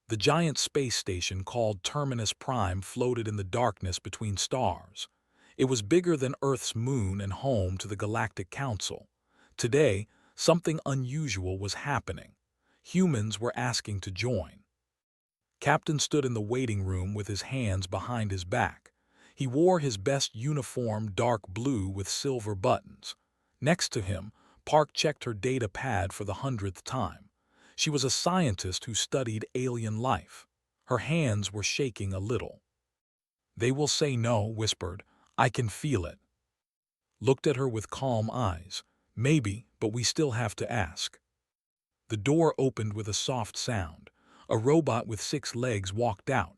The giant space station called Terminus Prime floated in the darkness between stars. It was bigger than Earth's moon and home to the Galactic Council. Today, something unusual was happening. Humans were asking to join. Captain stood in the waiting room with his hands behind his back. He wore his best uniform, dark blue with silver buttons. Next to him, Park checked her data pad for the 100th time. She was a scientist who studied alien life. Her hands were shaking a little. "They will say no," whispered. "I can feel it." Looked at her with calm eyes. "Maybe, but we still have to ask." The door opened with a soft sound. A robot with 6 legs walked out.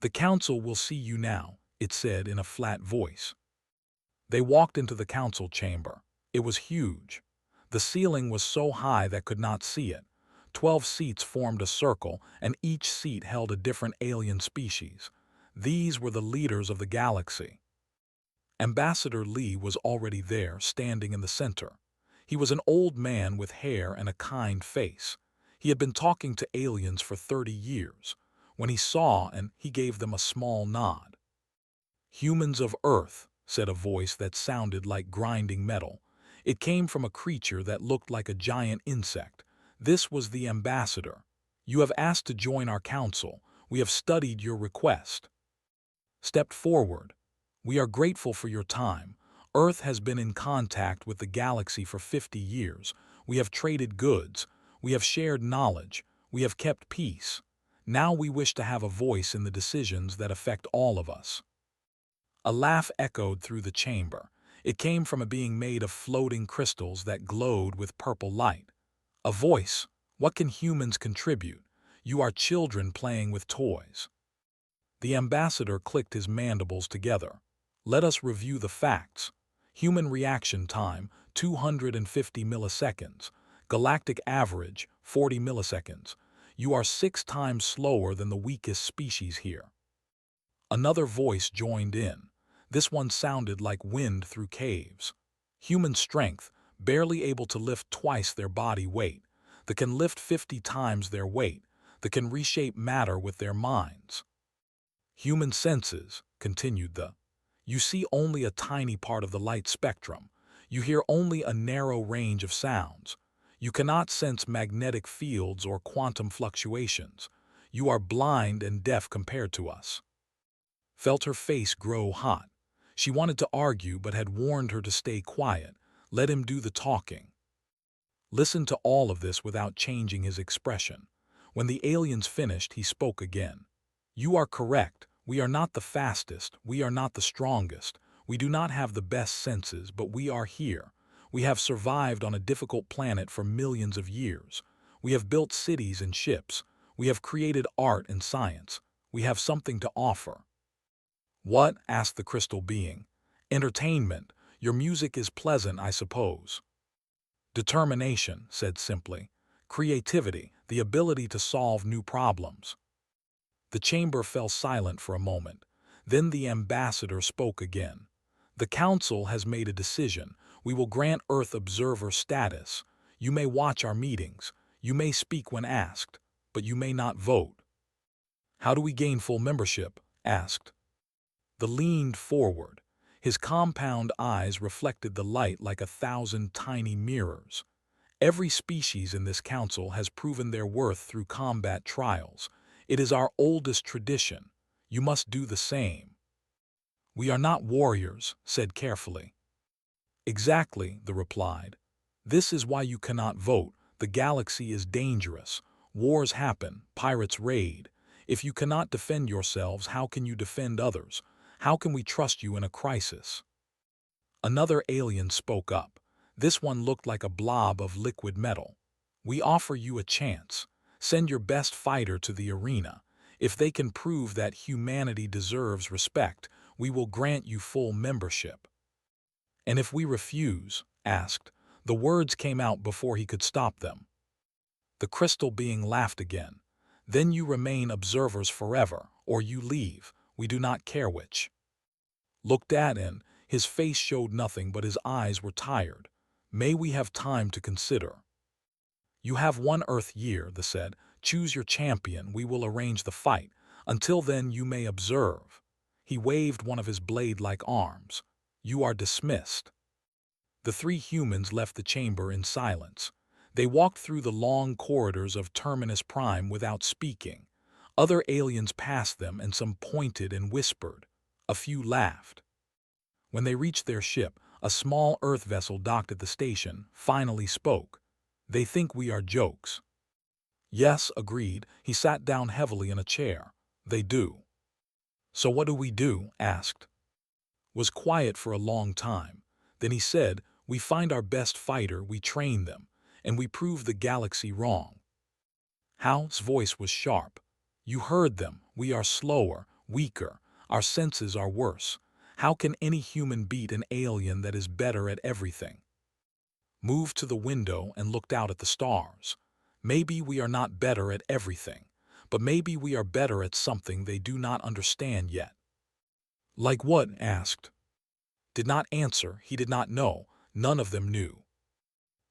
"The council will see you now," it said in a flat voice. They walked into the council chamber. It was huge. The ceiling was so high that could not see it. 12 seats formed a circle, and each seat held a different alien species. These were the leaders of the galaxy. Ambassador Lee was already there, standing in the center. He was an old man with hair and a kind face. He had been talking to aliens for 30 years. When he saw he gave them a small nod. "Humans of Earth," said a voice that sounded like grinding metal. It came from a creature that looked like a giant insect. This was the ambassador. "You have asked to join our council. We have studied your request." Stepped forward. "We are grateful for your time. Earth has been in contact with the galaxy for 50 years. We have traded goods. We have shared knowledge. We have kept peace. Now we wish to have a voice in the decisions that affect all of us." A laugh echoed through the chamber. It came from a being made of floating crystals that glowed with purple light. "A voice. What can humans contribute? You are children playing with toys." The ambassador clicked his mandibles together. "Let us review the facts. Human reaction time, 250 milliseconds. Galactic average, 40 milliseconds. You are 6 times slower than the weakest species here." Another voice joined in. This one sounded like wind through caves. "Human strength, barely able to lift twice their body weight. They can lift 50 times their weight. They can reshape matter with their minds." "Human senses," continued the. "You see only a tiny part of the light spectrum. You hear only a narrow range of sounds. You cannot sense magnetic fields or quantum fluctuations. You are blind and deaf compared to us." Felt her face grow hot. She wanted to argue but had warned her to stay quiet. Let him do the talking. Listened to all of this without changing his expression. When the aliens finished, he spoke again. "You are correct. We are not the fastest. We are not the strongest. We do not have the best senses, but we are here. We have survived on a difficult planet for millions of years. We have built cities and ships. We have created art and science. We have something to offer." "What?" asked the crystal being. "Entertainment. Your music is pleasant, I suppose." "Determination," said simply. "Creativity, the ability to solve new problems." The chamber fell silent for a moment. Then the ambassador spoke again. "The council has made a decision. We will grant Earth observer status. You may watch our meetings. You may speak when asked, but you may not vote." "How do we gain full membership?" asked. The leaned forward. His compound eyes reflected the light like 1,000 tiny mirrors. "Every species in this council has proven their worth through combat trials. It is our oldest tradition. You must do the same." "We are not warriors," said carefully. "Exactly," the replied. "This is why you cannot vote. The galaxy is dangerous. Wars happen, pirates raid. If you cannot defend yourselves, how can you defend others? How can we trust you in a crisis?" Another alien spoke up. This one looked like a blob of liquid metal. "We offer you a chance. Send your best fighter to the arena. If they can prove that humanity deserves respect, we will grant you full membership." "And if we refuse?" asked. The words came out before he could stop them. The crystal being laughed again. "Then you remain observers forever, or you leave. We do not care which." Looked at and his face showed nothing but his eyes were tired. "May we have time to consider?" "You have 1 Earth year," they said. Choose your champion, we will arrange the fight. Until then you may observe." He waved one of his blade-like arms. "You are dismissed." The three humans left the chamber in silence. They walked through the long corridors of Terminus Prime without speaking. Other aliens passed them, and some pointed and whispered. A few laughed. When they reached their ship, a small Earth vessel docked at the station finally spoke. "They think we are jokes." "Yes," agreed. He sat down heavily in a chair. "They do." "So what do we do?" asked. Was quiet for a long time. Then he said, "We find our best fighter, we train them, and we prove the galaxy wrong." Hal's voice was sharp. "You heard them. We are slower, weaker. Our senses are worse. How can any human beat an alien that is better at everything?" Moved to the window and looked out at the stars. "Maybe we are not better at everything, but maybe we are better at something they do not understand yet." "Like what?" asked. Did not answer. He did not know. None of them knew.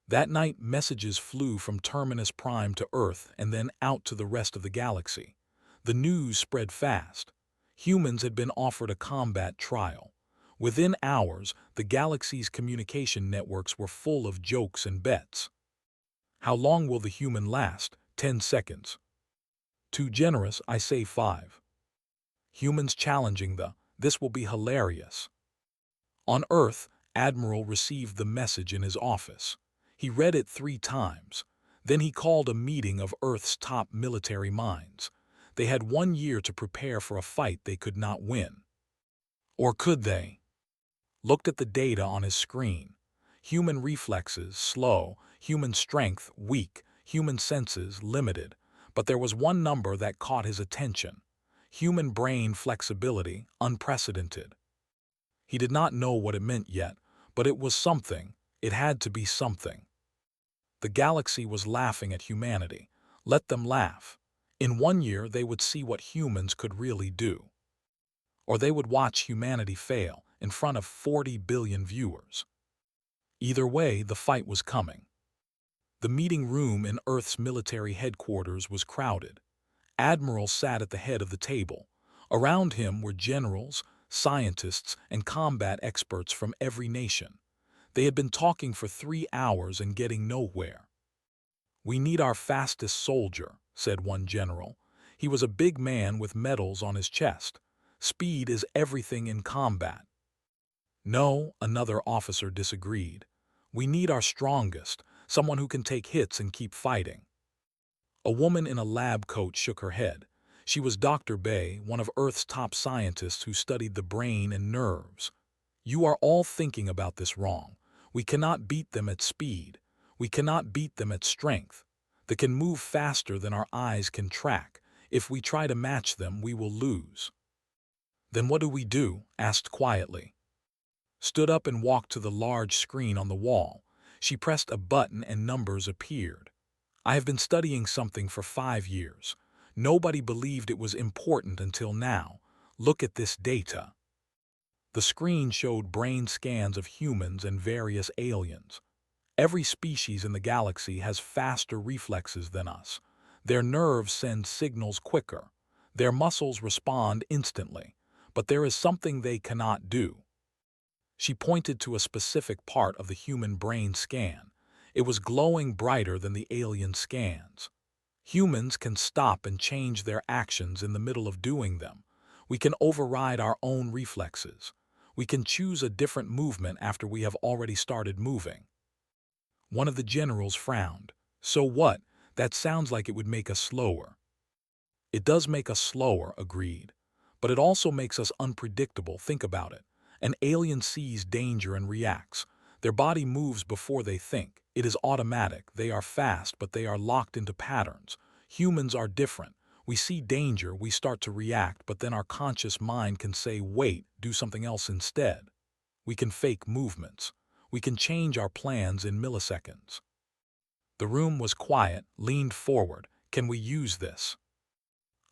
That night, messages flew from Terminus Prime to Earth and then out to the rest of the galaxy. The news spread fast. Humans had been offered a combat trial. Within hours, the galaxy's communication networks were full of jokes and bets. "How long will the human last?" 10 seconds. "Too generous, I say 5. Humans challenging this will be hilarious." On Earth, Admiral received the message in his office. He read it 3 times. Then he called a meeting of Earth's top military minds. They had 1 year to prepare for a fight they could not win. Or could they? Looked at the data on his screen. Human reflexes, slow. Human strength, weak. Human senses, limited. But there was one number that caught his attention. Human brain flexibility, unprecedented. He did not know what it meant yet, but it was something. It had to be something. The galaxy was laughing at humanity. Let them laugh. In 1 year they would see what humans could really do. Or they would watch humanity fail in front of 40 billion viewers. Either way, the fight was coming. The meeting room in Earth's military headquarters was crowded. Admiral sat at the head of the table. Around him were generals, scientists, and combat experts from every nation. They had been talking for 3 hours and getting nowhere. "We need our fastest soldier," said one general. He was a big man with medals on his chest. "Speed is everything in combat." "No," another officer disagreed. "We need our strongest, someone who can take hits and keep fighting." A woman in a lab coat shook her head. She was Dr. Bay, one of Earth's top scientists who studied the brain and nerves. "You are all thinking about this wrong. We cannot beat them at speed. We cannot beat them at strength. They can move faster than our eyes can track. If we try to match them, we will lose." "Then what do we do?" asked quietly. Stood up and walked to the large screen on the wall. She pressed a button and numbers appeared. "I have been studying something for 5 years. Nobody believed it was important until now. Look at this data." The screen showed brain scans of humans and various aliens. Every species in the galaxy has faster reflexes than us. Their nerves send signals quicker. Their muscles respond instantly. But there is something they cannot do. She pointed to a specific part of the human brain scan. It was glowing brighter than the alien scans. Humans can stop and change their actions in the middle of doing them. We can override our own reflexes. We can choose a different movement after we have already started moving. One of the generals frowned. "So what? That sounds like it would make us slower." "It does make us slower," agreed. "But it also makes us unpredictable. Think about it. An alien sees danger and reacts. Their body moves before they think. It is automatic. They are fast, but they are locked into patterns. Humans are different. We see danger, we start to react, but then our conscious mind can say, wait, do something else instead. We can fake movements. We can change our plans in milliseconds." The room was quiet, leaned forward. "Can we use this?"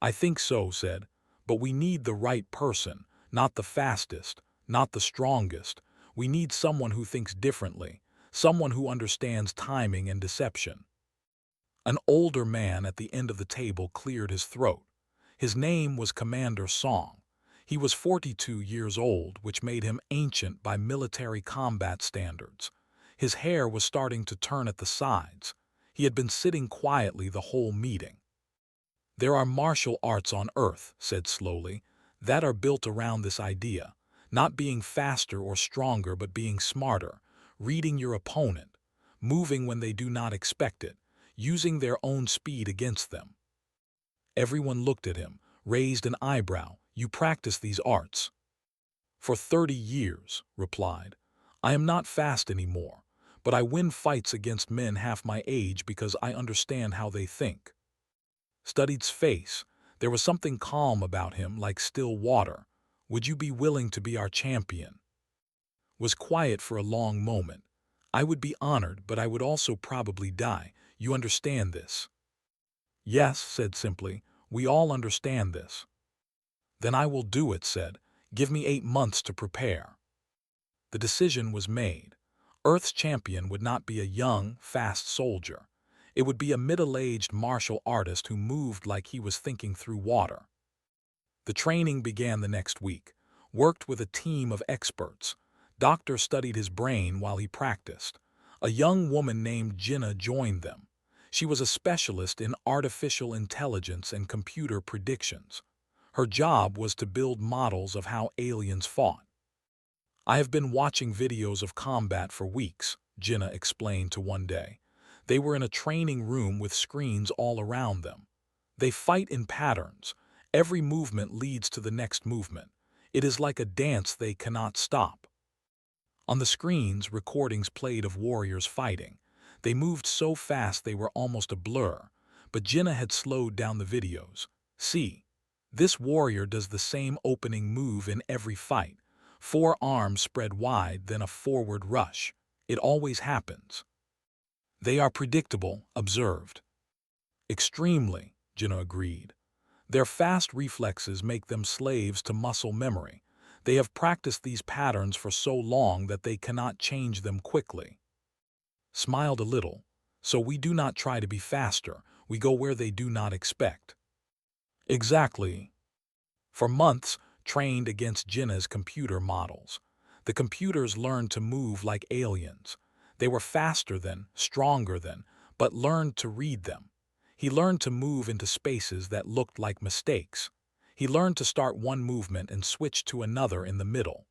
"I think so," said. "But we need the right person, not the fastest, not the strongest. We need someone who thinks differently, someone who understands timing and deception." An older man at the end of the table cleared his throat. His name was Commander Song. He was 42 years old, which made him ancient by military combat standards. His hair was starting to turn at the sides. He had been sitting quietly the whole meeting. "There are martial arts on Earth," said slowly, "that are built around this idea, not being faster or stronger but being smarter, reading your opponent, moving when they do not expect it, using their own speed against them." Everyone looked at him, raised an eyebrow. "You practice these arts?" "For 30 years," replied. "I am not fast anymore, but I win fights against men half my age because I understand how they think." Studied's face. There was something calm about him, like still water. "Would you be willing to be our champion?" Was quiet for a long moment. "I would be honored, but I would also probably die. You understand this?" "Yes," said simply. "We all understand this." "Then I will do it," said. "Give me 8 months to prepare." The decision was made. Earth's champion would not be a young, fast soldier. It would be a middle-aged martial artist who moved like he was thinking through water. The training began the next week. Worked with a team of experts. Doctor studied his brain while he practiced. A young woman named Jinnah joined them. She was a specialist in artificial intelligence and computer predictions. Her job was to build models of how aliens fought. "I have been watching videos of combat for weeks," Jinnah explained to One Day. "They were in a training room with screens all around them. They fight in patterns. Every movement leads to the next movement. It is like a dance they cannot stop." On the screens, recordings played of warriors fighting. They moved so fast they were almost a blur, but Jinnah had slowed down the videos. "See, this warrior does the same opening move in every fight. 4 arms spread wide, then a forward rush. It always happens." "They are predictable," observed. "Extremely," Jinnah agreed. "Their fast reflexes make them slaves to muscle memory. They have practiced these patterns for so long that they cannot change them quickly." Smiled a little. "So we do not try to be faster. We go where they do not expect." "Exactly." For months, trained against Jinnah's computer models. The computers learned to move like aliens. They were faster than, stronger than, but learned to read them. He learned to move into spaces that looked like mistakes. He learned to start one movement and switch to another in the middle.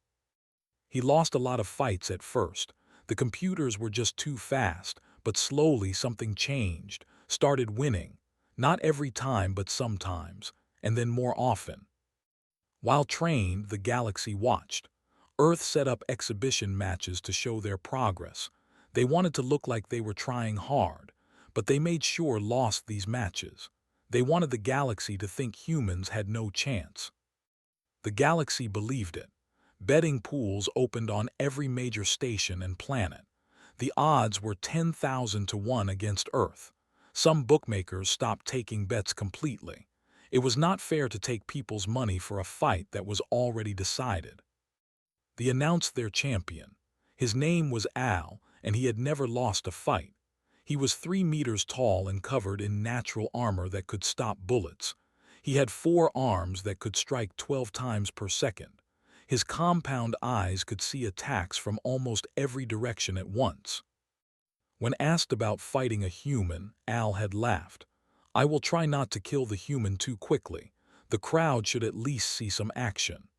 He lost a lot of fights at first. The computers were just too fast, but slowly something changed, started winning. Not every time, but sometimes, and then more often. While trained, the galaxy watched. Earth set up exhibition matches to show their progress. They wanted to look like they were trying hard, but they made sure lost these matches. They wanted the galaxy to think humans had no chance. The galaxy believed it. Betting pools opened on every major station and planet. The odds were 10,000 to 1 against Earth. Some bookmakers stopped taking bets completely. It was not fair to take people's money for a fight that was already decided. They announced their champion. His name was Al, and he had never lost a fight. He was 3 meters tall and covered in natural armor that could stop bullets. He had 4 arms that could strike 12 times per second. His compound eyes could see attacks from almost every direction at once. When asked about fighting a human, Al had laughed. "I will try not to kill the human too quickly. The crowd should at least see some action."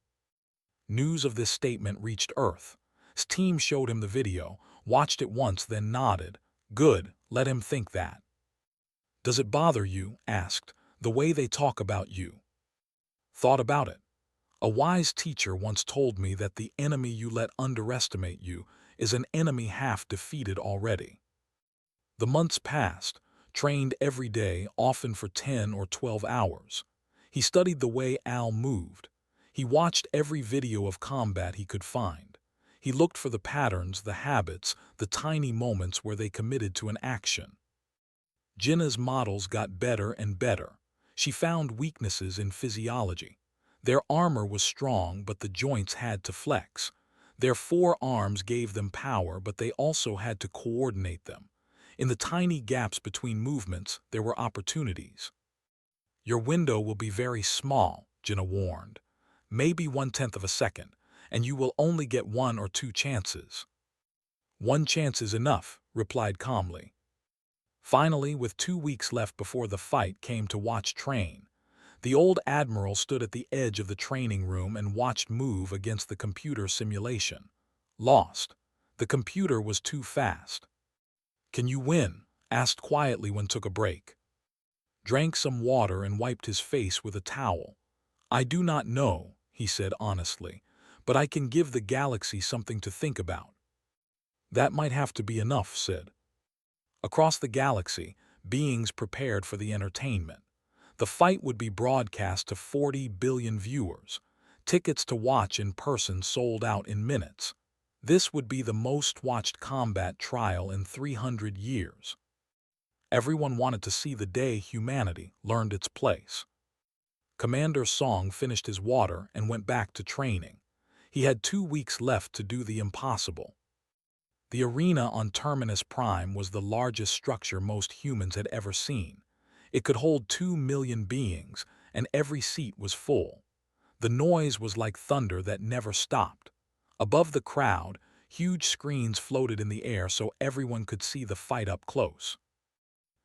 News of this statement reached Earth. His team showed him the video, watched it once, then nodded. "Good, let him think that." "Does it bother you," asked, "the way they talk about you?" Thought about it. "A wise teacher once told me that the enemy you let underestimate you is an enemy half defeated already." The months passed, trained every day, often for 10 or 12 hours. He studied the way Al moved. He watched every video of combat he could find. He looked for the patterns, the habits, the tiny moments where they committed to an action. Jinnah's models got better and better. She found weaknesses in physiology. Their armor was strong, but the joints had to flex. Their 4 arms gave them power, but they also had to coordinate them. In the tiny gaps between movements, there were opportunities. Your window will be very small, Jinna warned. Maybe 1/10 of a second, and you will only get 1 or 2 chances. 1 chance is enough, replied calmly. Finally, with 2 weeks left before the fight came to watch train, the old admiral stood at the edge of the training room and watched move against the computer simulation. Lost. The computer was too fast. Can you win? Asked quietly when took a break. Drank some water and wiped his face with a towel. I do not know, he said honestly, but I can give the galaxy something to think about. That might have to be enough, said. Across the galaxy, beings prepared for the entertainment. The fight would be broadcast to 40 billion viewers. Tickets to watch in person sold out in minutes. This would be the most watched combat trial in 300 years. Everyone wanted to see the day humanity learned its place. Commander Song finished his water and went back to training. He had 2 weeks left to do the impossible. The arena on Terminus Prime was the largest structure most humans had ever seen. It could hold 2 million beings, and every seat was full. The noise was like thunder that never stopped. Above the crowd, huge screens floated in the air so everyone could see the fight up close.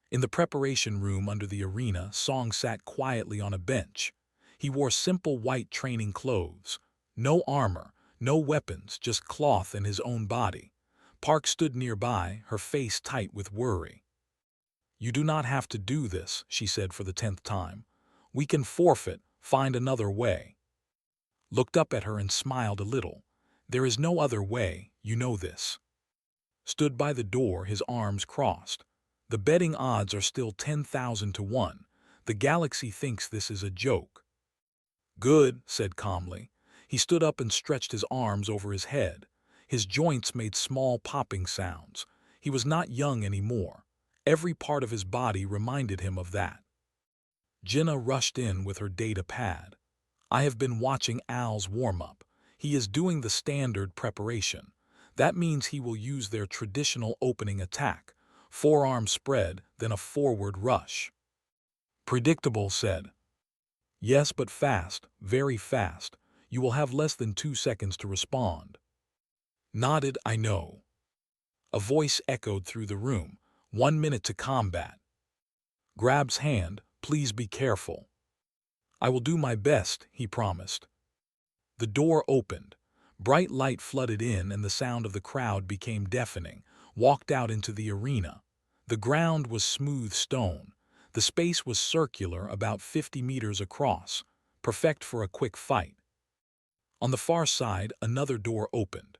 In the preparation room under the arena, Song sat quietly on a bench. He wore simple white training clothes. No armor, no weapons, just cloth and his own body. Park stood nearby, her face tight with worry. You do not have to do this, she said for the 10th time. We can forfeit, find another way. Looked up at her and smiled a little. There is no other way, you know this. Stood by the door, his arms crossed. The betting odds are still 10,000 to 1. The galaxy thinks this is a joke. Good, said calmly. He stood up and stretched his arms over his head. His joints made small popping sounds. He was not young anymore. Every part of his body reminded him of that. Jinna rushed in with her data pad. I have been watching Al's warm-up. He is doing the standard preparation. That means he will use their traditional opening attack. Forearm spread, then a forward rush. Predictable, said. Yes, but fast, very fast. You will have less than 2 seconds to respond. Nodded, I know. A voice echoed through the room. 1 minute to combat. Grab's hand, please be careful. I will do my best, he promised. The door opened. Bright light flooded in and the sound of the crowd became deafening. Walked out into the arena. The ground was smooth stone. The space was circular, about 50 meters across, perfect for a quick fight. On the far side, another door opened.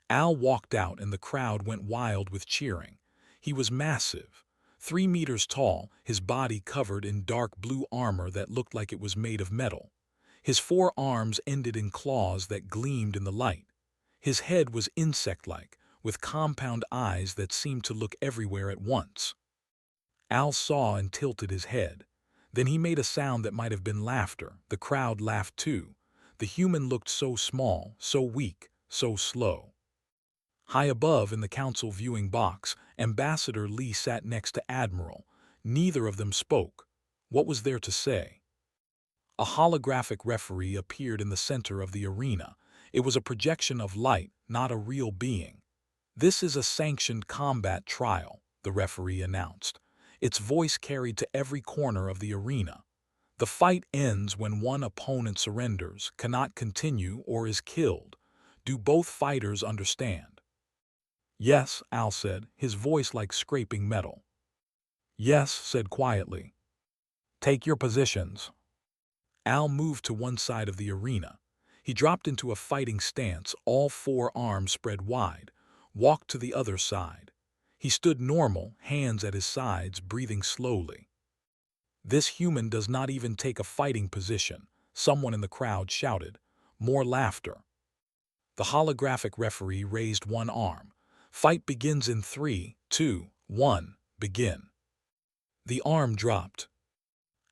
Al walked out and the crowd went wild with cheering. He was massive, 3 meters tall, his body covered in dark blue armor that looked like it was made of metal. His 4 arms ended in claws that gleamed in the light. His head was insect-like, with compound eyes that seemed to look everywhere at once. Al saw and tilted his head. Then he made a sound that might have been laughter. The crowd laughed too. The human looked so small, so weak, so slow. High above in the council viewing box, Ambassador Lee sat next to Admiral. Neither of them spoke. What was there to say? A holographic referee appeared in the center of the arena. It was a projection of light, not a real being. This is a sanctioned combat trial, the referee announced. Its voice carried to every corner of the arena. The fight ends when one opponent surrenders, cannot continue, or is killed. Do both fighters understand? Yes, Al said, his voice like scraping metal. Yes, said quietly. Take your positions. Al moved to one side of the arena. He dropped into a fighting stance, all 4 arms spread wide, walked to the other side. He stood normal, hands at his sides, breathing slowly. This human does not even take a fighting position, someone in the crowd shouted. More laughter. The holographic referee raised one arm. Fight begins in 3, 2, 1, begin. The arm dropped.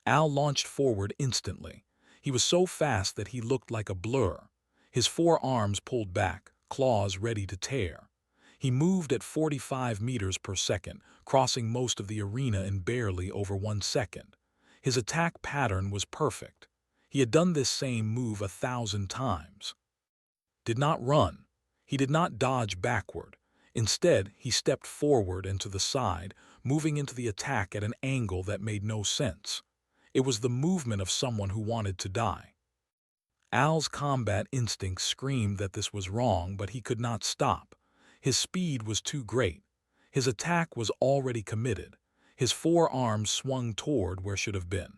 Al launched forward instantly. He was so fast that he looked like a blur. His 4 arms pulled back, claws ready to tear. He moved at 45 meters per second, crossing most of the arena in barely over 1 second. His attack pattern was perfect. He had done this same move 1,000 times. Did not run. He did not dodge backward. Instead, he stepped forward and to the side, moving into the attack at an angle that made no sense. It was the movement of someone who wanted to die. Al's combat instinct screamed that this was wrong, but he could not stop. His speed was too great. His attack was already committed. His forearms swung toward where should have been,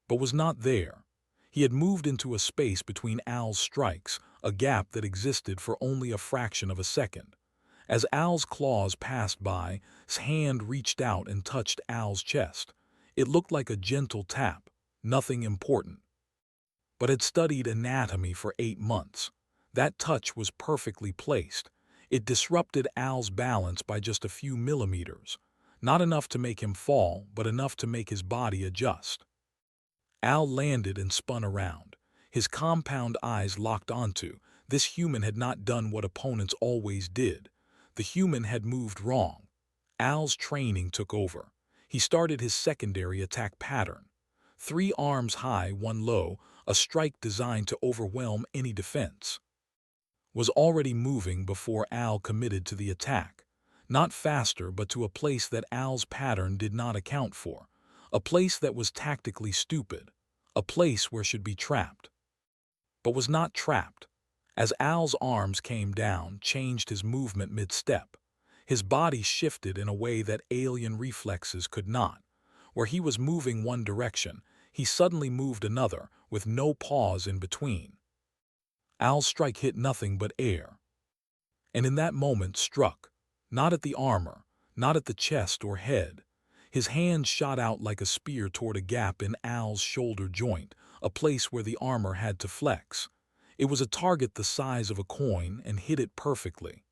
but was not there. He had moved into a space between Al's strikes, a gap that existed for only a fraction of a second. As Al's claws passed by, his hand reached out and touched Al's chest. It looked like a gentle tap, nothing important, but had studied anatomy for 8 months. That touch was perfectly placed. It disrupted Al's balance by just a few millimeters, not enough to make him fall, but enough to make his body adjust. Al landed and spun around. His compound eyes locked onto. This human had not done what opponents always did. The human had moved wrong. Al's training took over. He started his secondary attack pattern. 3 arms high, 1 low, a strike designed to overwhelm any defense. Was already moving before Al committed to the attack. Not faster, but to a place that Al's pattern did not account for. A place that was tactically stupid. A place where should be trapped, but was not trapped. As Al's arms came down, changed his movement mid-step. His body shifted in a way that alien reflexes could not. Where he was moving one direction, he suddenly moved another, with no pause in between. Al's strike hit nothing but air, and in that moment struck, not at the armor, not at the chest or head. His hand shot out like a spear toward a gap in Al's shoulder joint, a place where the armor had to flex. It was a target the size of a coin and hit it perfectly.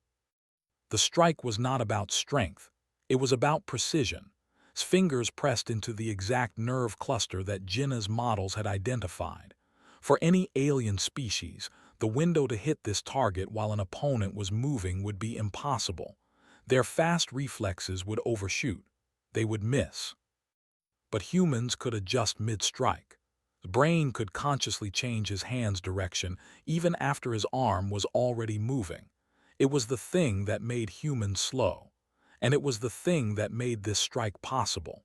The strike was not about strength. It was about precision. His fingers pressed into the exact nerve cluster that Jinnah's models had identified. For any alien species, the window to hit this target while an opponent was moving would be impossible. Their fast reflexes would overshoot. They would miss. But humans could adjust mid-strike. The brain could consciously change his hand's direction even after his arm was already moving. It was the thing that made humans slow, and it was the thing that made this strike possible.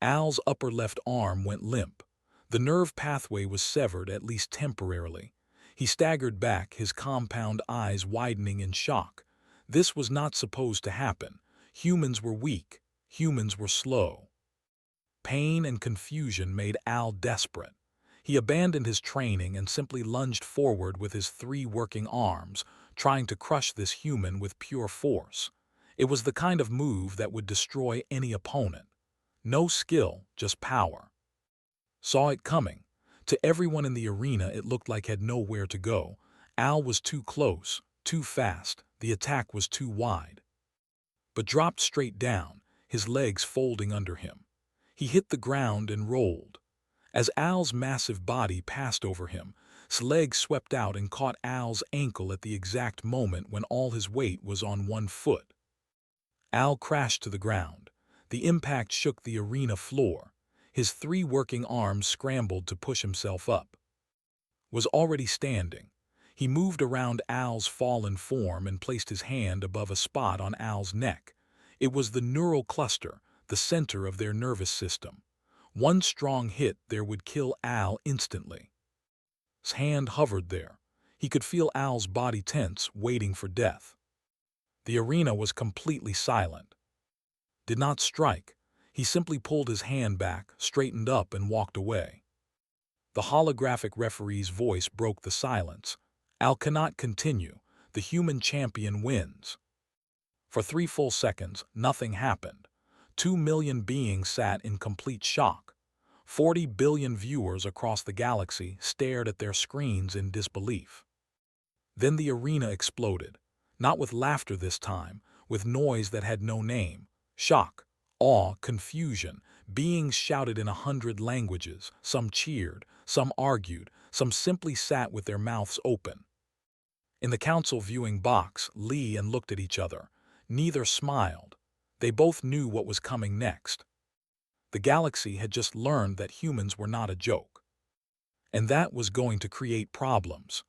Al's upper left arm went limp. The nerve pathway was severed, at least temporarily. He staggered back, his compound eyes widening in shock. This was not supposed to happen. Humans were weak. Humans were slow. Pain and confusion made Al desperate. He abandoned his training and simply lunged forward with his 3 working arms, trying to crush this human with pure force. It was the kind of move that would destroy any opponent. No skill, just power. Saw it coming. To everyone in the arena, it looked like had nowhere to go. Al was too close, too fast, the attack was too wide. But dropped straight down, his legs folding under him. He hit the ground and rolled. As Al's massive body passed over him, his leg swept out and caught Al's ankle at the exact moment when all his weight was on 1 foot. Al crashed to the ground. The impact shook the arena floor. His 3 working arms scrambled to push himself up. Was already standing. He moved around Al's fallen form and placed his hand above a spot on Al's neck. It was the neural cluster, the center of their nervous system. One strong hit there would kill Al instantly. His hand hovered there. He could feel Al's body tense, waiting for death. The arena was completely silent. Did not strike. He simply pulled his hand back, straightened up, and walked away. The holographic referee's voice broke the silence. Al cannot continue. The human champion wins. For 3 full seconds, nothing happened. 2 million beings sat in complete shock. 40 billion viewers across the galaxy stared at their screens in disbelief. Then the arena exploded. Not with laughter this time, with noise that had no name. Shock, awe, confusion. Beings shouted in 100 languages. Some cheered, some argued, some simply sat with their mouths open. In the council viewing box, Lee and looked at each other. Neither smiled. They both knew what was coming next. The galaxy had just learned that humans were not a joke. And that was going to create problems.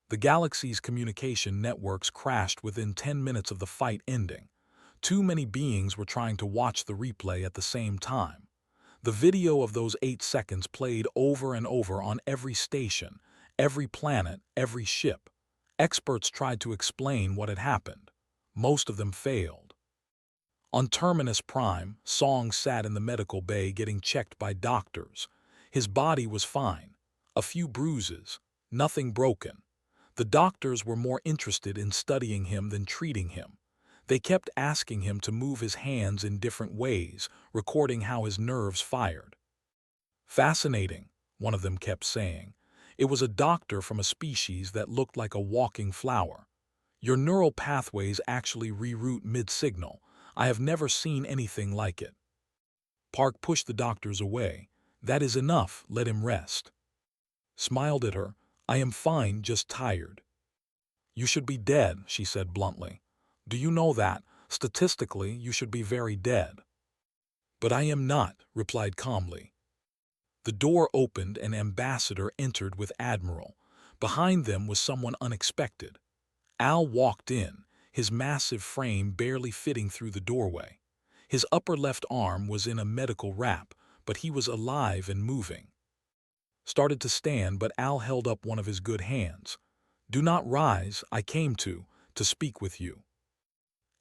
The galaxy's communication networks crashed within 10 minutes of the fight ending. Too many beings were trying to watch the replay at the same time. The video of those 8 seconds played over and over on every station, every planet, every ship. Experts tried to explain what had happened. Most of them failed. On Terminus Prime, Song sat in the medical bay getting checked by doctors. His body was fine. A few bruises. Nothing broken. The doctors were more interested in studying him than treating him. They kept asking him to move his hands in different ways, recording how his nerves fired. "Fascinating," one of them kept saying. It was a doctor from a species that looked like a walking flower. "Your neural pathways actually reroute mid-signal. I have never seen anything like it." Park pushed the doctors away. "That is enough, let him rest." Smiled at her. "I am fine, just tired." "You should be dead," she said bluntly. "Do you know that, statistically, you should be very dead?" "But I am not," replied calmly. The door opened and Ambassador entered with Admiral. Behind them was someone unexpected. Al walked in, his massive frame barely fitting through the doorway. His upper left arm was in a medical wrap, but he was alive and moving. Started to stand, but Al held up one of his good hands. "Do not rise, I came to speak with you."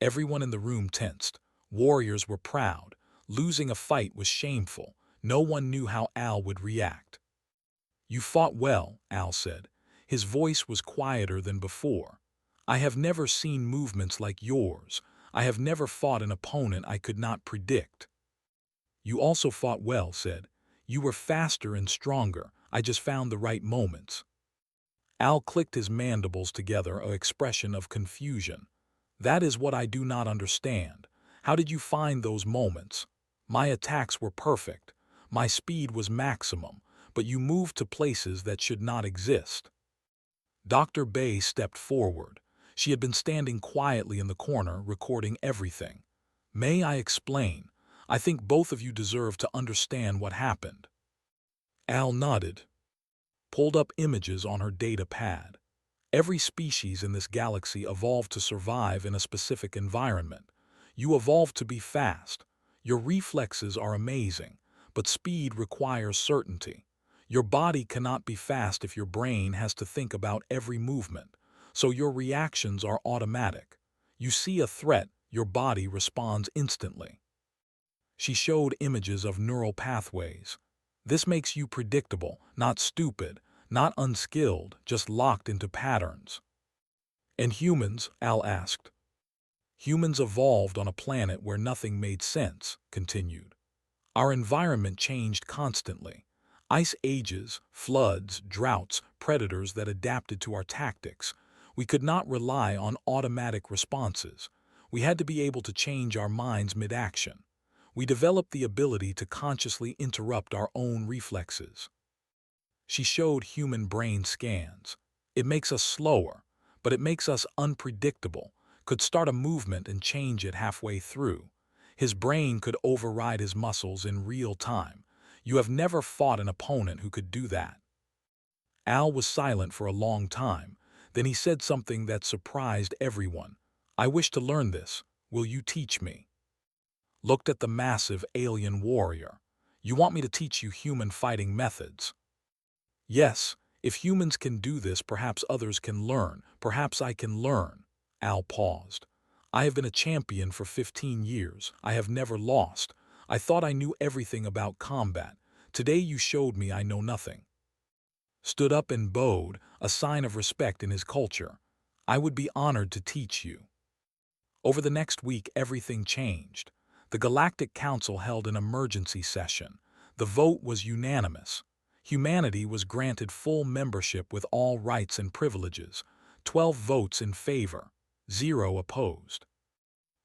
Everyone in the room tensed. Warriors were proud. Losing a fight was shameful. No one knew how Al would react. "You fought well," Al said. His voice was quieter than before. "I have never seen movements like yours. I have never fought an opponent I could not predict." "You also fought well," said. "You were faster and stronger. I just found the right moments." Al clicked his mandibles together, an expression of confusion. "That is what I do not understand. How did you find those moments? My attacks were perfect. My speed was maximum, but you moved to places that should not exist." Dr. Bay stepped forward. She had been standing quietly in the corner, recording everything. "May I explain? I think both of you deserve to understand what happened." Al nodded. Pulled up images on her data pad. Every species in this galaxy evolved to survive in a specific environment. You evolved to be fast. Your reflexes are amazing, but speed requires certainty. Your body cannot be fast if your brain has to think about every movement, so your reactions are automatic. You see a threat, your body responds instantly. She showed images of neural pathways. This makes you predictable, not stupid, not unskilled, just locked into patterns. "And humans?" Al asked. "Humans evolved on a planet where nothing made sense," continued. "Our environment changed constantly. Ice ages, floods, droughts, predators that adapted to our tactics. We could not rely on automatic responses. We had to be able to change our minds mid-action. We developed the ability to consciously interrupt our own reflexes." She showed human brain scans. "It makes us slower, but it makes us unpredictable. Could start a movement and change it halfway through. His brain could override his muscles in real time. You have never fought an opponent who could do that." Al was silent for a long time. Then he said something that surprised everyone. "I wish to learn this. Will you teach me?" Looked at the massive alien warrior. "You want me to teach you human fighting methods?" "Yes, if humans can do this, perhaps others can learn. Perhaps I can learn." Al paused. "I have been a champion for 15 years. I have never lost. I thought I knew everything about combat. Today you showed me I know nothing." Stood up and bowed, a sign of respect in his culture. "I would be honored to teach you." Over the next week, everything changed. The Galactic Council held an emergency session. The vote was unanimous. Humanity was granted full membership with all rights and privileges. 12 votes in favor, 0 opposed.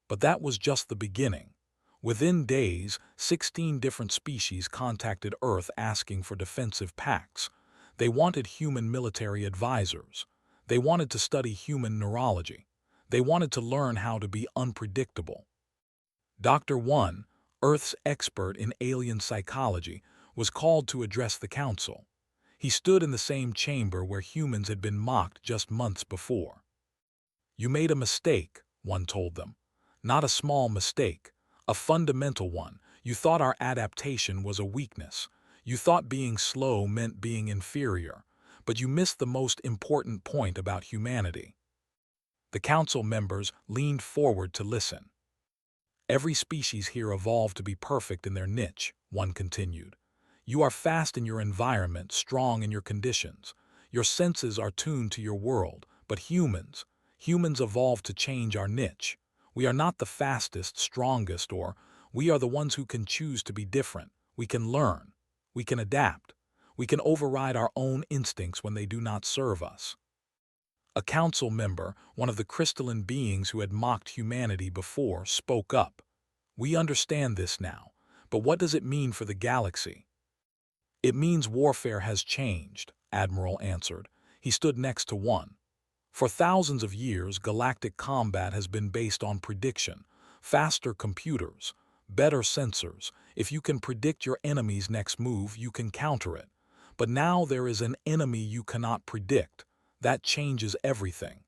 But that was just the beginning. Within days, 16 different species contacted Earth asking for defensive pacts. They wanted human military advisors. They wanted to study human neurology. They wanted to learn how to be unpredictable. Dr. One, Earth's expert in alien psychology, was called to address the council. He stood in the same chamber where humans had been mocked just months before. "You made a mistake," One told them. "Not a small mistake, a fundamental one. You thought our adaptation was a weakness. You thought being slow meant being inferior, but you missed the most important point about humanity." The council members leaned forward to listen. "Every species here evolved to be perfect in their niche," One continued. "You are fast in your environment, strong in your conditions. Your senses are tuned to your world, but humans evolved to change our niche. We are not the fastest, strongest, or we are the ones who can choose to be different. We can learn. We can adapt. We can override our own instincts when they do not serve us." A council member, one of the crystalline beings who had mocked humanity before, spoke up. "We understand this now, but what does it mean for the galaxy?" "It means warfare has changed," Admiral answered. He stood next to One. "For thousands of years, galactic combat has been based on prediction, faster computers, better sensors. If you can predict your enemy's next move, you can counter it. But now there is an enemy you cannot predict. That changes everything."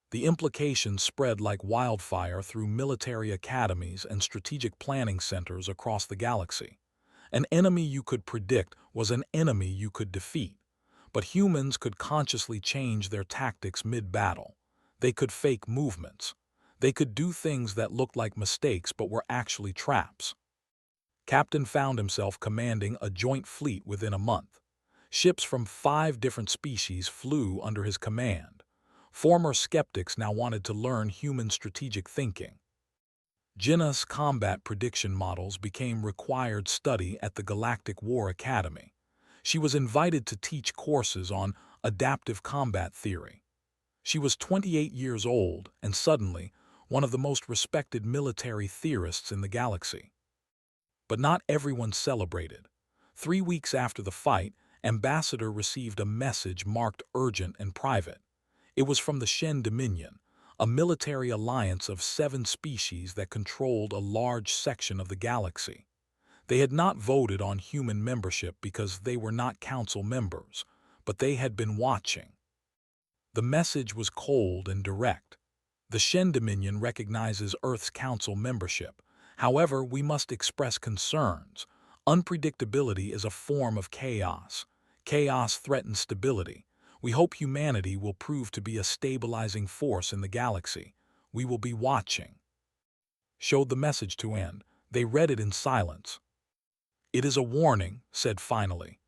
The implications spread like wildfire through military academies and strategic planning centers across the galaxy. An enemy you could predict was an enemy you could defeat. But humans could consciously change their tactics mid-battle. They could fake movements. They could do things that looked like mistakes but were actually traps. Captain found himself commanding a joint fleet within a month. Ships from 5 different species flew under his command. Former skeptics now wanted to learn human strategic thinking. Jinnah's combat prediction models became required study at the Galactic War Academy. She was invited to teach courses on adaptive combat theory. She was 28 years old and suddenly one of the most respected military theorists in the galaxy. But not everyone celebrated. 3 weeks after the fight, Ambassador received a message marked urgent and private. It was from the Shen Dominion, a military alliance of 7 species that controlled a large section of the galaxy. They had not voted on human membership because they were not council members, but they had been watching. The message was cold and direct. "The Shen Dominion recognizes Earth's council membership. However, we must express concerns. Unpredictability is a form of chaos. Chaos threatens stability. We hope humanity will prove to be a stabilizing force in the galaxy. We will be watching." Showed the message to end. They read it in silence. "It is a warning," said finally.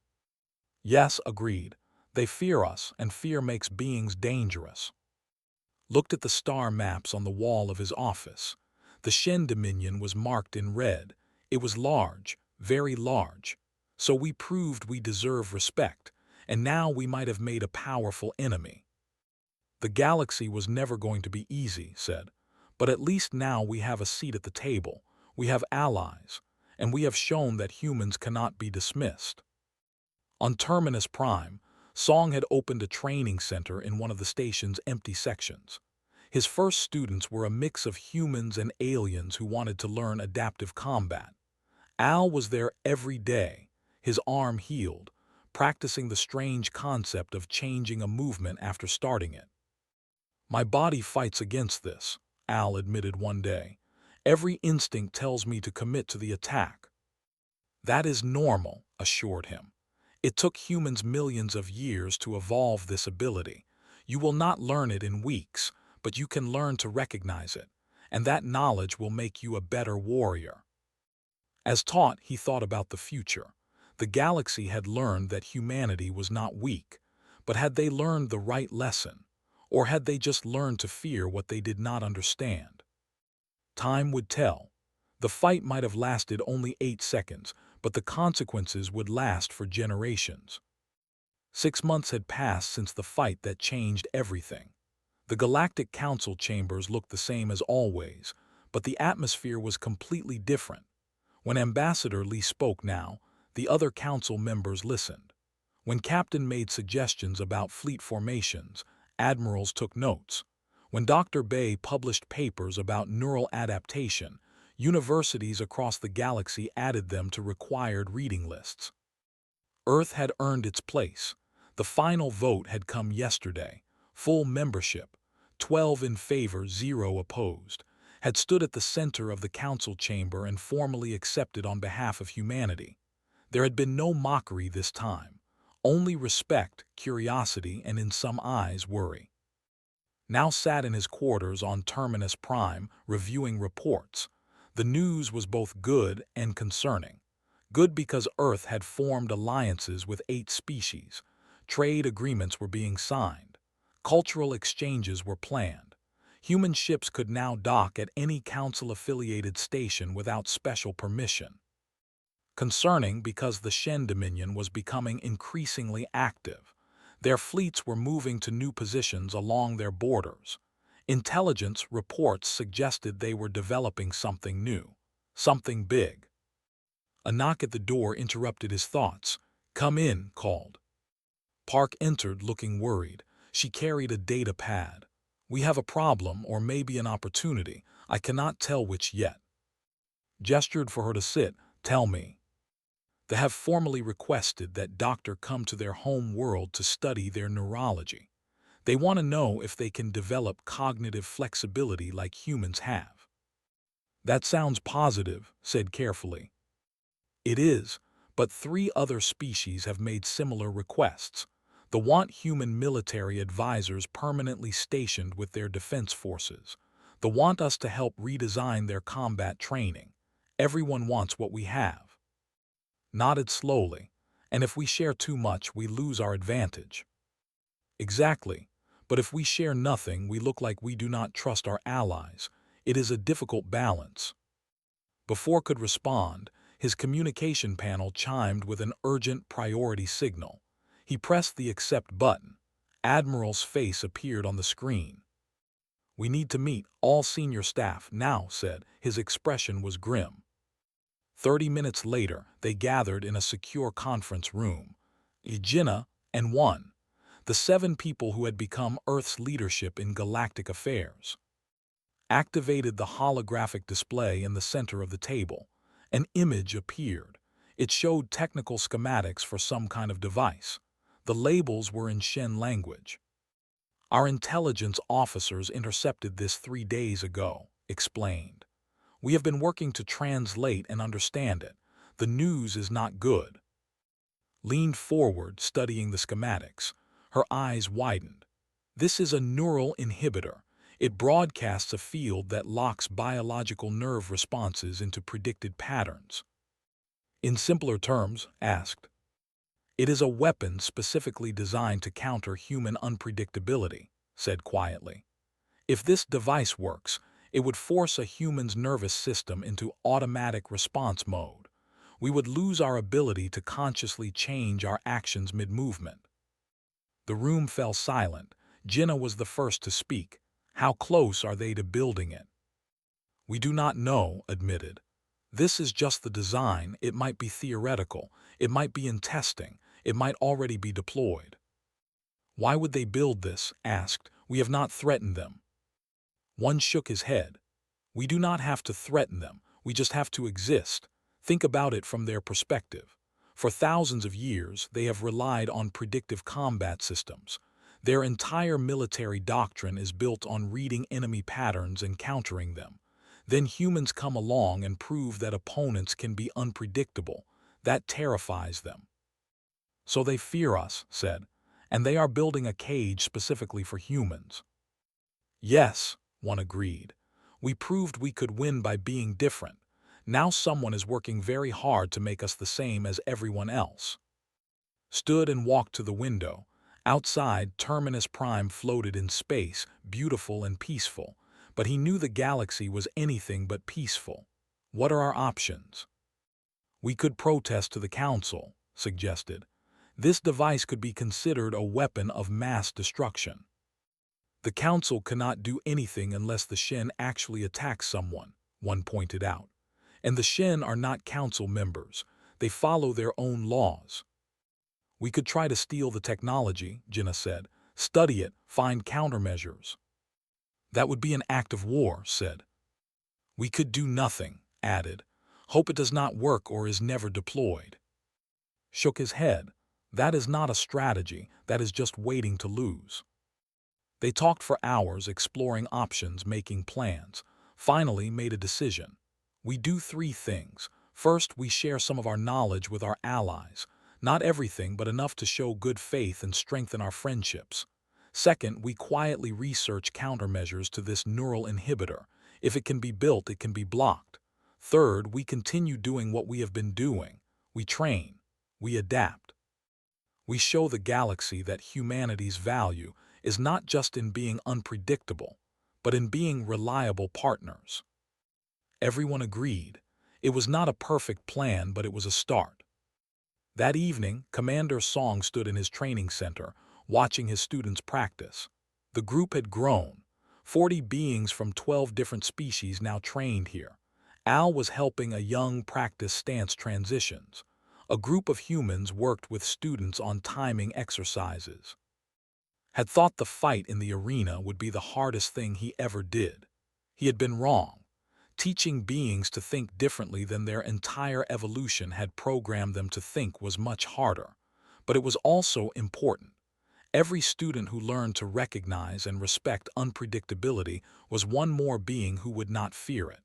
"Yes," agreed. "They fear us, and fear makes beings dangerous." Looked at the star maps on the wall of his office. The Shen Dominion was marked in red. It was large, very large. So we proved we deserve respect, and now we might have made a powerful enemy. "The galaxy was never going to be easy," said, "but at least now we have a seat at the table. We have allies, and we have shown that humans cannot be dismissed." On Terminus Prime, Song had opened a training center in one of the station's empty sections. His first students were a mix of humans and aliens who wanted to learn adaptive combat. Al was there every day, his arm healed, practicing the strange concept of changing a movement after starting it. "My body fights against this," Al admitted one day. "Every instinct tells me to commit to the attack." "That is normal," assured him. "It took humans millions of years to evolve this ability. You will not learn it in weeks, but you can learn to recognize it, and that knowledge will make you a better warrior." As taught, he thought about the future. The galaxy had learned that humanity was not weak, but had they learned the right lesson? Or had they just learned to fear what they did not understand? Time would tell. The fight might have lasted only 8 seconds, but the consequences would last for generations. 6 months had passed since the fight that changed everything. The Galactic Council chambers looked the same as always, but the atmosphere was completely different. When Ambassador Lee spoke now, the other council members listened. When Captain made suggestions about fleet formations, Admirals took notes. When Dr. Bay published papers about neural adaptation, universities across the galaxy added them to required reading lists. Earth had earned its place. The final vote had come yesterday. Full membership, 12 in favor, 0 opposed, had stood at the center of the council chamber and formally accepted on behalf of humanity. There had been no mockery this time, only respect, curiosity, and in some eyes, worry. Now sat in his quarters on Terminus Prime, reviewing reports. The news was both good and concerning. Good because Earth had formed alliances with 8 species. Trade agreements were being signed. Cultural exchanges were planned. Human ships could now dock at any council-affiliated station without special permission. Concerning because the Shen Dominion was becoming increasingly active. Their fleets were moving to new positions along their borders. Intelligence reports suggested they were developing something new, something big. A knock at the door interrupted his thoughts. "Come in," called. Park entered looking worried. She carried a data pad. "We have a problem, or maybe an opportunity. I cannot tell which yet." Gestured for her to sit. "Tell me." They have formally requested that doctor come to their home world to study their neurology. They want to know if they can develop cognitive flexibility like humans have. "That sounds positive," said carefully. "It is, but 3 other species have made similar requests. They want human military advisors permanently stationed with their defense forces. They want us to help redesign their combat training. Everyone wants what we have." Nodded slowly. "And if we share too much, we lose our advantage." "Exactly. But if we share nothing, we look like we do not trust our allies. It is a difficult balance." Before could respond, his communication panel chimed with an urgent priority signal. He pressed the accept button. Admiral's face appeared on the screen. "We need to meet all senior staff now," said. His expression was grim. 30 minutes later, they gathered in a secure conference room. Jinnah and one, the 7 people who had become Earth's leadership in galactic affairs. Activated the holographic display in the center of the table. An image appeared. It showed technical schematics for some kind of device. The labels were in Shen language. "Our intelligence officers intercepted this 3 days ago," explained. "We have been working to translate and understand it. The news is not good." Leaned forward, studying the schematics. Her eyes widened. "This is a neural inhibitor. It broadcasts a field that locks biological nerve responses into predicted patterns." "In simpler terms," asked. "It is a weapon specifically designed to counter human unpredictability," said quietly. "If this device works, it would force a human's nervous system into automatic response mode. We would lose our ability to consciously change our actions mid-movement." The room fell silent. Jinnah was the first to speak. "How close are they to building it?" "We do not know," admitted. "This is just the design. It might be theoretical. It might be in testing. It might already be deployed." "Why would they build this?" asked. "We have not threatened them." One shook his head. "We do not have to threaten them. We just have to exist. Think about it from their perspective. For thousands of years, they have relied on predictive combat systems. Their entire military doctrine is built on reading enemy patterns and countering them. Then humans come along and prove that opponents can be unpredictable. That terrifies them. So they fear us," said, "and they are building a cage specifically for humans." "Yes," one agreed. "We proved we could win by being different. Now someone is working very hard to make us the same as everyone else." Stood and walked to the window. Outside, Terminus Prime floated in space, beautiful and peaceful, but he knew the galaxy was anything but peaceful. "What are our options?" "We could protest to the Council," suggested. "This device could be considered a weapon of mass destruction." "The Council cannot do anything unless the Shen actually attacks someone," one pointed out. "And the Shen are not Council members. They follow their own laws." "We could try to steal the technology," Jinnah said. Study it, find countermeasures. That would be an act of war, said. We could do nothing, added. Hope it does not work or is never deployed. Shook his head. That is not a strategy, that is just waiting to lose. They talked for hours, exploring options, making plans. Finally made a decision. We do three things. First, we share some of our knowledge with our allies. Not everything, but enough to show good faith and strengthen our friendships. Second, we quietly research countermeasures to this neural inhibitor. If it can be built, it can be blocked. Third, we continue doing what we have been doing. We train. We adapt. We show the galaxy that humanity's value is not just in being unpredictable, but in being reliable partners. Everyone agreed. It was not a perfect plan, but it was a start. That evening, Commander Song stood in his training center, watching his students practice. The group had grown. 40 beings from 12 different species now trained here. Al was helping a young practice stance transitions. A group of humans worked with students on timing exercises. Had thought the fight in the arena would be the hardest thing he ever did. He had been wrong. Teaching beings to think differently than their entire evolution had programmed them to think was much harder. But it was also important. Every student who learned to recognize and respect unpredictability was one more being who would not fear it.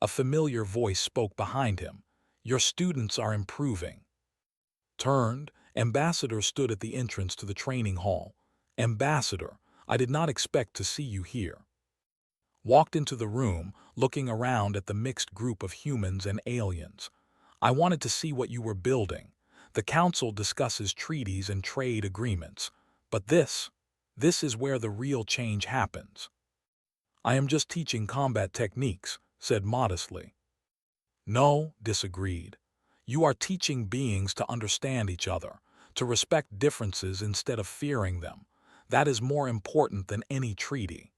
A familiar voice spoke behind him. Your students are improving. Turned, Ambassador stood at the entrance to the training hall. Ambassador, I did not expect to see you here. Walked into the room, looking around at the mixed group of humans and aliens. I wanted to see what you were building. The council discusses treaties and trade agreements. But this is where the real change happens. I am just teaching combat techniques, said modestly. No, disagreed. You are teaching beings to understand each other, to respect differences instead of fearing them. That is more important than any treaty.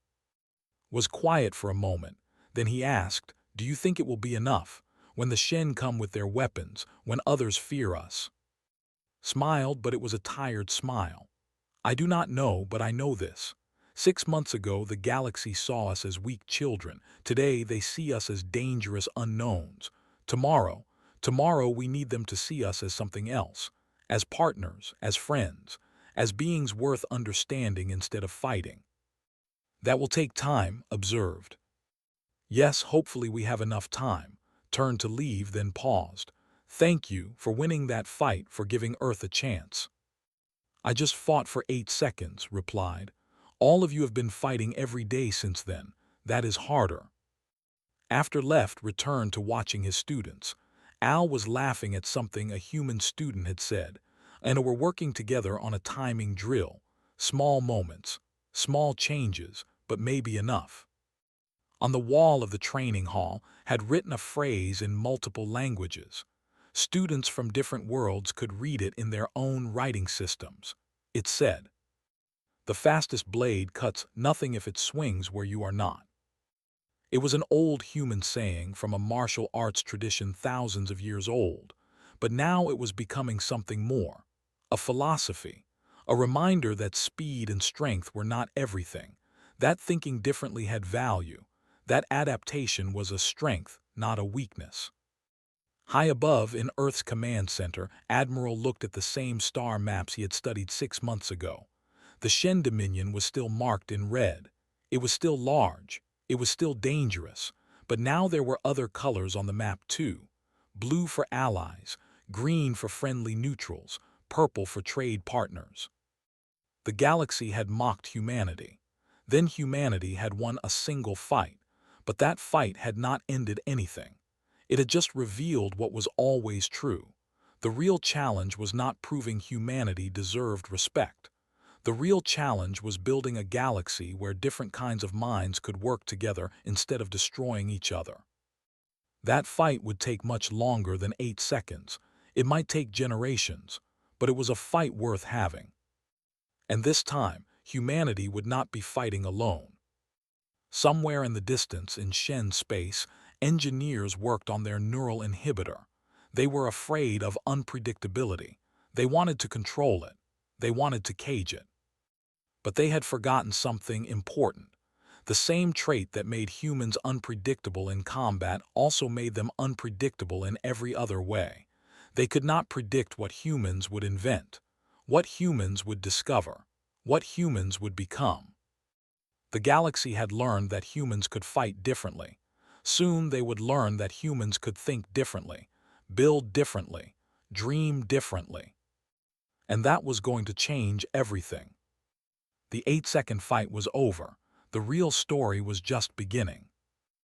Was quiet for a moment. Then he asked, do you think it will be enough, when the Shen come with their weapons, when others fear us? Smiled, but it was a tired smile. I do not know, but I know this. 6 months ago, the galaxy saw us as weak children. Today, they see us as dangerous unknowns. Tomorrow we need them to see us as something else, as partners, as friends, as beings worth understanding instead of fighting. That will take time, observed. Yes, hopefully we have enough time. Turned to leave, then paused. Thank you for winning that fight, for giving Earth a chance. I just fought for 8 seconds, replied. All of you have been fighting every day since then. That is harder. After left, returned to watching his students. Al was laughing at something a human student had said, and were working together on a timing drill. Small moments, small changes, but maybe enough. On the wall of the training hall had written a phrase in multiple languages. Students from different worlds could read it in their own writing systems. It said, "The fastest blade cuts nothing if it swings where you are not." It was an old human saying from a martial arts tradition thousands of years old, but now it was becoming something more. A philosophy, a reminder that speed and strength were not everything, that thinking differently had value, that adaptation was a strength, not a weakness. High above, in Earth's command center, Admiral looked at the same star maps he had studied 6 months ago. The Shen Dominion was still marked in red. It was still large. It was still dangerous. But now there were other colors on the map too. Blue for allies, green for friendly neutrals, purple for trade partners. The galaxy had mocked humanity. Then humanity had won a single fight. But that fight had not ended anything. It had just revealed what was always true. The real challenge was not proving humanity deserved respect. The real challenge was building a galaxy where different kinds of minds could work together instead of destroying each other. That fight would take much longer than 8 seconds. It might take generations, but it was a fight worth having. And this time, humanity would not be fighting alone. Somewhere in the distance, in Shen space, engineers worked on their neural inhibitor. They were afraid of unpredictability. They wanted to control it. They wanted to cage it. But they had forgotten something important. The same trait that made humans unpredictable in combat also made them unpredictable in every other way. They could not predict what humans would invent, what humans would discover, what humans would become. The galaxy had learned that humans could fight differently. Soon they would learn that humans could think differently, build differently, dream differently. And that was going to change everything. The 8-second fight was over. The real story was just beginning.